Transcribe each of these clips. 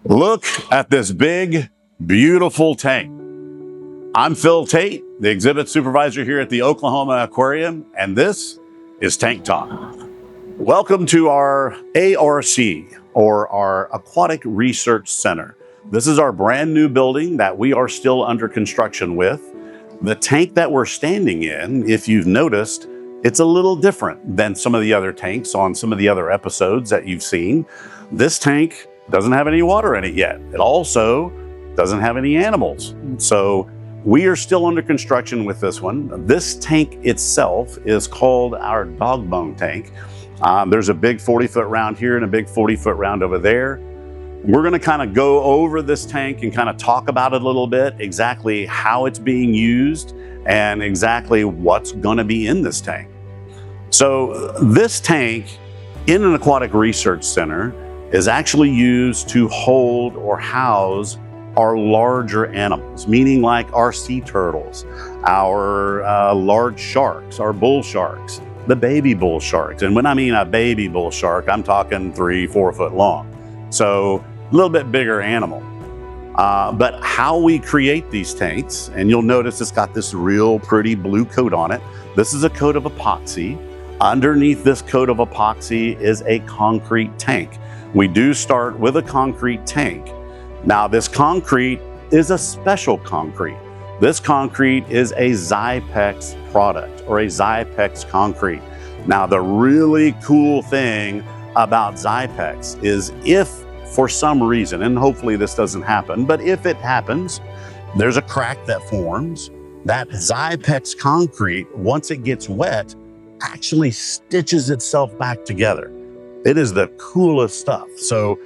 Look at this big, beautiful tank. I'm Phil Tate, the exhibit supervisor here at the Oklahoma Aquarium, and this is Tank Talk. Welcome to our ARC, or our Aquatic Research Center. This is our brand new building that we are still under construction with. The tank that we're standing in, if you've noticed, it's a little different than some of the other tanks on some of the other episodes that you've seen. This tank doesn't have any water in it yet. It also doesn't have any animals. So we are still under construction with this one. This tank itself is called our dog bone tank. There's a big 40-foot round here and a big 40-foot round over there. We're gonna kind of go over this tank and kind of talk about it a little bit, exactly how it's being used and exactly what's gonna be in this tank. So this tank in an aquatic research center is actually used to hold or house our larger animals, meaning like our sea turtles, our large sharks, our bull sharks, the baby bull sharks. And when I mean a baby bull shark, I'm talking 3-4 foot long. So a little bit bigger animal. But how we create these tanks, and you'll notice it's got this real pretty blue coat on it. This is a coat of epoxy. Underneath this coat of epoxy is a concrete tank. We do start with a concrete tank. Now this concrete is a special concrete. This concrete is a Zypex product or a Zypex concrete. Now the really cool thing about Zypex is if for some reason, and hopefully this doesn't happen, but if it happens, there's a crack that forms. That Zypex concrete, once it gets wet, actually stitches itself back together. It is the coolest stuff. So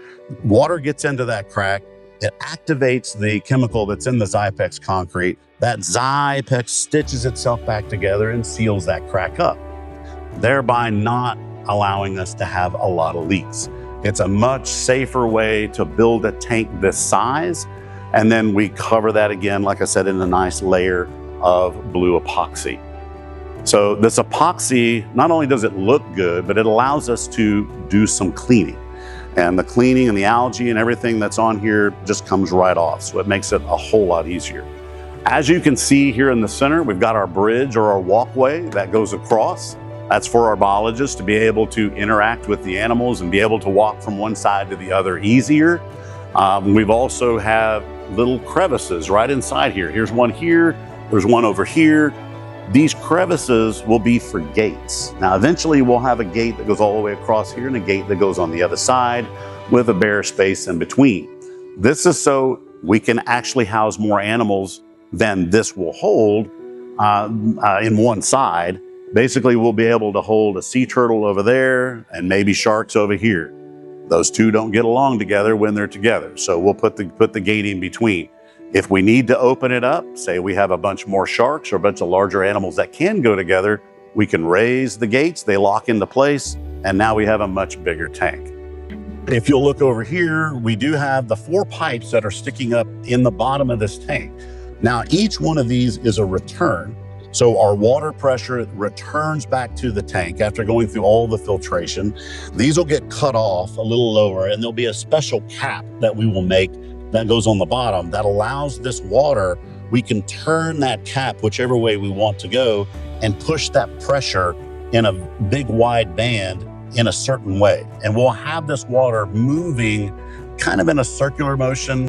water gets into that crack, it activates the chemical that's in the Zypex concrete. That Zypex stitches itself back together and seals that crack up, thereby not allowing us to have a lot of leaks. It's a much safer way to build a tank this size. And then we cover that again, like I said, in a nice layer of blue epoxy. So this epoxy, not only does it look good, but it allows us to do some cleaning. And the cleaning and the algae and everything that's on here just comes right off. So it makes it a whole lot easier. As you can see here in the center, we've got our bridge or our walkway that goes across. That's for our biologists to be able to interact with the animals and be able to walk from one side to the other easier. We've also have little crevices right inside here. Here's one here, there's one over here. These crevices will be for gates. Now, eventually we'll have a gate that goes all the way across here and a gate that goes on the other side with a bare space in between. This is so we can actually house more animals than this will hold in one side. Basically, we'll be able to hold a sea turtle over there and maybe sharks over here. Those two don't get along together when they're together. So we'll put the gate in between. If we need to open it up, say we have a bunch more sharks or a bunch of larger animals that can go together, we can raise the gates, they lock into place, and now we have a much bigger tank. If you'll look over here, we do have the 4 pipes that are sticking up in the bottom of this tank. Now, each one of these is a return. So our water pressure returns back to the tank after going through all the filtration. These will get cut off a little lower, and there'll be a special cap that we will make that goes on the bottom that allows this water, we can turn that cap whichever way we want to go and push that pressure in a big wide band in a certain way. And we'll have this water moving kind of in a circular motion,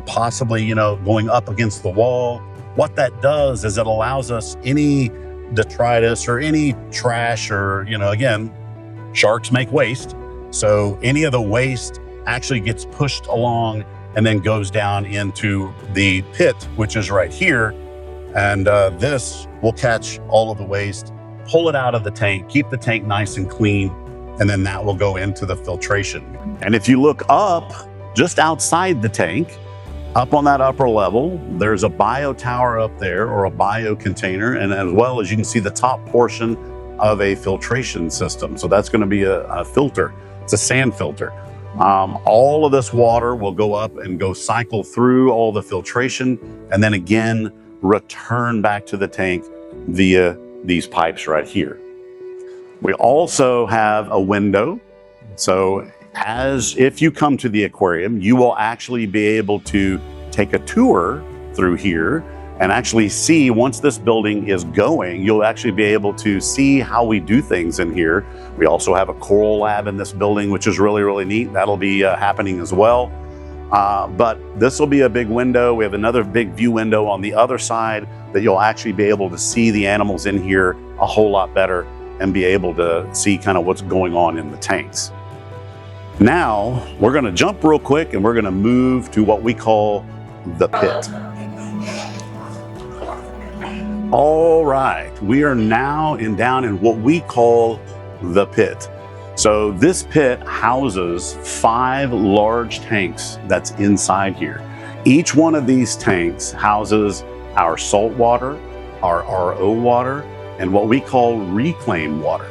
possibly, going up against the wall. What that does is it allows us any detritus or any trash or, again, sharks make waste. So any of the waste actually gets pushed along and then goes down into the pit, which is right here. And this will catch all of the waste, pull it out of the tank, keep the tank nice and clean, and then that will go into the filtration. And if you look up, just outside the tank, up on that upper level, there's a bio tower up there or a bio container. And as well as you can see the top portion of a filtration system. So that's gonna be a filter. It's a sand filter. All of this water will go up and go cycle through all the filtration and then again, return back to the tank via these pipes right here. We also have a window. So As if you come to the aquarium, you will actually be able to take a tour through here and actually see, once this building is going, you'll actually be able to see how we do things in here. We also have a coral lab in this building, which is really, really neat. That'll be happening as well. But this will be a big window. We have another big view window on the other side that you'll actually be able to see the animals in here a whole lot better and be able to see kind of what's going on in the tanks. Now, we're gonna jump real quick and we're gonna move to what we call the pit. All right, we are now down in what we call the pit. So this pit houses 5 large tanks that's inside here. Each one of these tanks houses our salt water, our RO water, and what we call reclaimed water.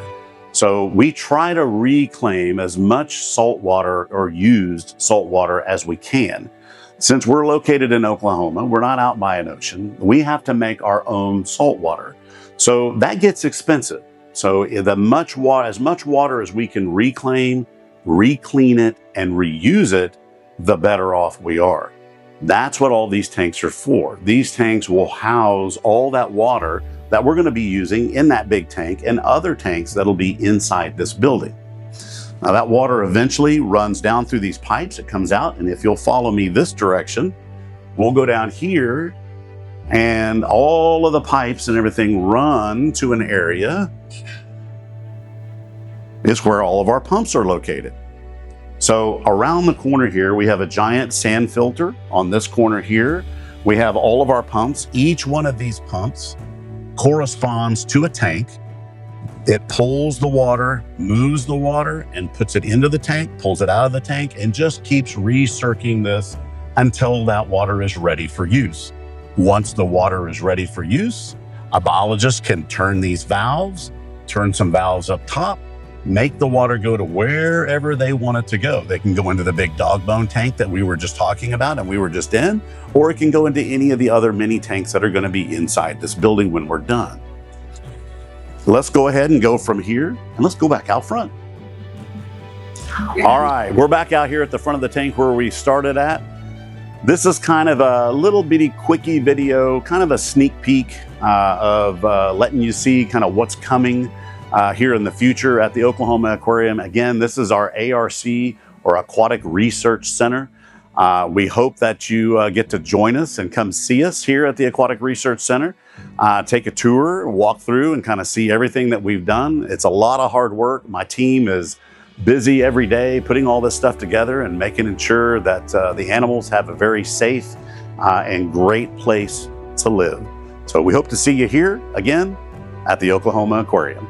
So we try to reclaim as much salt water or used salt water as we can. Since we're located in Oklahoma, we're not out by an ocean, we have to make our own salt water. So that gets expensive. So as much water as we can reclaim, reclean it, and reuse it, the better off we are. That's what all these tanks are for. These tanks will house all that water that we're going to be using in that big tank and other tanks that'll be inside this building. Now that water eventually runs down through these pipes. It comes out, and if you'll follow me this direction, we'll go down here, and all of the pipes and everything run to an area. It's where all of our pumps are located. So around the corner here, we have a giant sand filter. On this corner here, we have all of our pumps. Each one of these pumps corresponds to a tank. It pulls the water, moves the water, and puts it into the tank, pulls it out of the tank, and just keeps recirculating this until that water is ready for use. Once the water is ready for use, a biologist can turn these valves, turn some valves up top, make the water go to wherever they want it to go. They can go into the big dog bone tank that we were just talking about and we were just in, or it can go into any of the other mini tanks that are going to be inside this building when we're done. Let's go ahead and go from here, and let's go back out front. All right, we're back out here at the front of the tank where we started at. This is kind of a little bitty quickie video, kind of a sneak peek of letting you see kind of what's coming here in the future at the Oklahoma Aquarium. Again, this is our ARC, or Aquatic Research Center. We hope that you get to join us and come see us here at the Aquatic Research Center. Take a tour, walk through, and kind of see everything that we've done. It's a lot of hard work. My team is busy every day putting all this stuff together and making sure that the animals have a very safe and great place to live. So we hope to see you here again at the Oklahoma Aquarium.